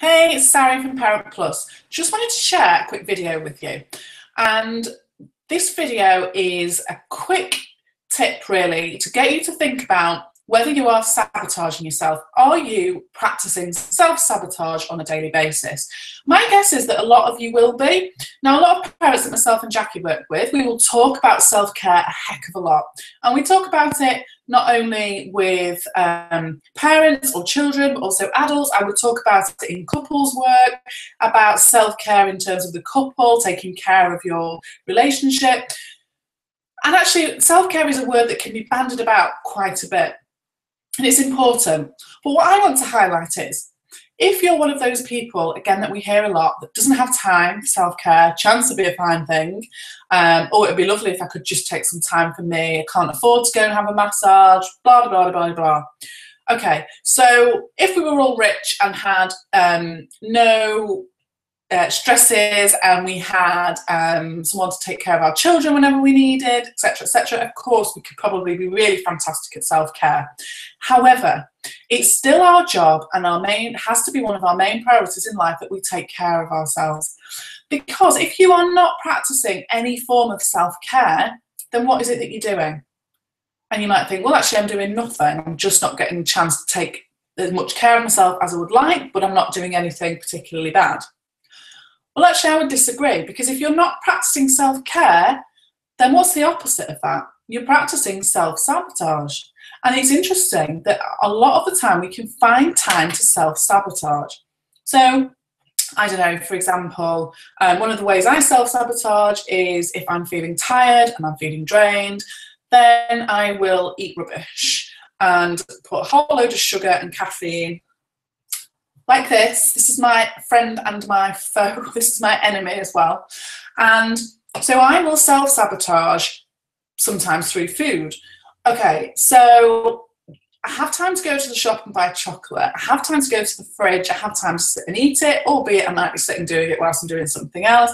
Hey, it's Sari from Parent Plus. Just wanted to share a quick video with you. And this video is a quick tip really to get you to think about whether you are sabotaging yourself. Are you practicing self-sabotage on a daily basis? My guess is that a lot of you will be. Now, a lot of parents that myself and Jackie work with, we will talk about self-care a heck of a lot. And we talk about it not only with parents or children, but also adults. I would talk about it in couples work, about self-care in terms of the couple, taking care of your relationship. And actually, self-care is a word that can be bandied about quite a bit. And it's important. But what I want to highlight is, if you're one of those people, again, that we hear a lot, that doesn't have time for self-care, chance would be a fine thing, or it'd be lovely if I could just take some time for me, I can't afford to go and have a massage, blah, blah, blah, blah, blah. Okay, so if we were all rich and had no stresses, and we had someone to take care of our children whenever we needed, etc., of course we could probably be really fantastic at self-care. However, it's still our job, and has to be one of our main priorities in life, that we take care of ourselves. Because if you are not practicing any form of self-care, then what is it that you're doing? And you might think, well, actually I'm doing nothing, I'm just not getting a chance to take as much care of myself as I would like, but I'm not doing anything particularly bad. Well, actually, I would disagree, because if you're not practicing self-care, then what's the opposite of that? You're practicing self-sabotage. And it's interesting that a lot of the time we can find time to self-sabotage. So, I don't know, for example, one of the ways I self-sabotage is if I'm feeling tired and I'm feeling drained, then I will eat rubbish and put a whole load of sugar and caffeine like this. This is my friend and my foe. This is my enemy as well. And so I will self-sabotage sometimes through food. Okay, so I have time to go to the shop and buy chocolate. I have time to go to the fridge. I have time to sit and eat it, albeit I might be sitting doing it whilst I'm doing something else.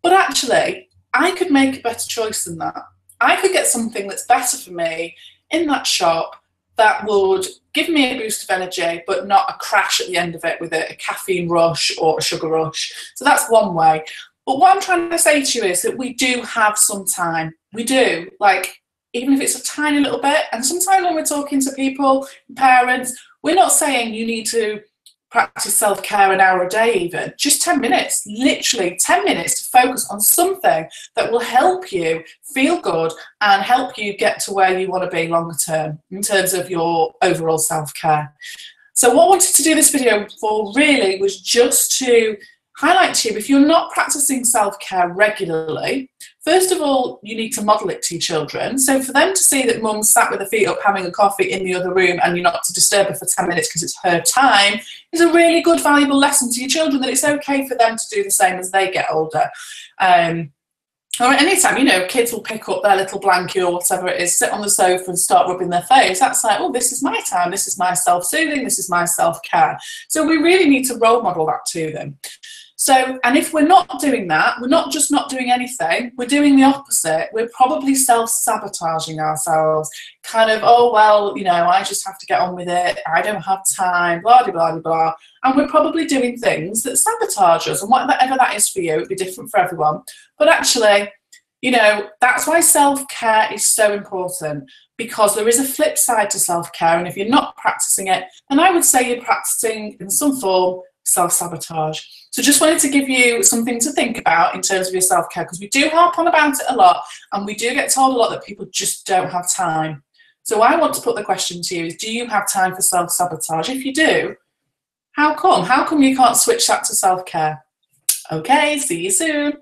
But actually, I could make a better choice than that. I could get something that's better for me in that shop that would give me a boost of energy, but not a crash at the end of it with a caffeine rush or a sugar rush. So that's one way. But what I'm trying to say to you is that we do have some time. We do, like, even if it's a tiny little bit. And sometimes when we're talking to people, parents, we're not saying you need to practice self-care an hour a day even. Just 10 minutes, literally 10 minutes to focus on something that will help you feel good and help you get to where you want to be longer term in terms of your overall self-care. So what I wanted to do this video for really was just to highlight to you, if you're not practicing self-care regularly, first of all, you need to model it to your children. So for them to see that mum sat with her feet up having a coffee in the other room and you're not to disturb her for 10 minutes because it's her time, is a really good, valuable lesson to your children, that it's okay for them to do the same as they get older. Or at any time, you know, kids will pick up their little blankie or whatever it is, sit on the sofa and start rubbing their face. That's like, oh, this is my time, this is my self-soothing, this is my self-care. So we really need to role model that to them. So, and if we're not doing that, we're not just not doing anything, we're doing the opposite. We're probably self-sabotaging ourselves, kind of, oh, well, you know, I just have to get on with it, I don't have time, blah, blah, blah, blah. And we're probably doing things that sabotage us, and whatever that is for you, it'd be different for everyone. But actually, you know, that's why self-care is so important, because there is a flip side to self-care, and if you're not practicing it, then I would say you're practicing in some form self-sabotage. So just wanted to give you something to think about in terms of your self-care, because we do harp on about it a lot, and we do get told a lot that people just don't have time. So I want to put the question to you is, do you have time for self-sabotage? If you do, how come? How come you can't switch that to self-care? Okay, see you soon.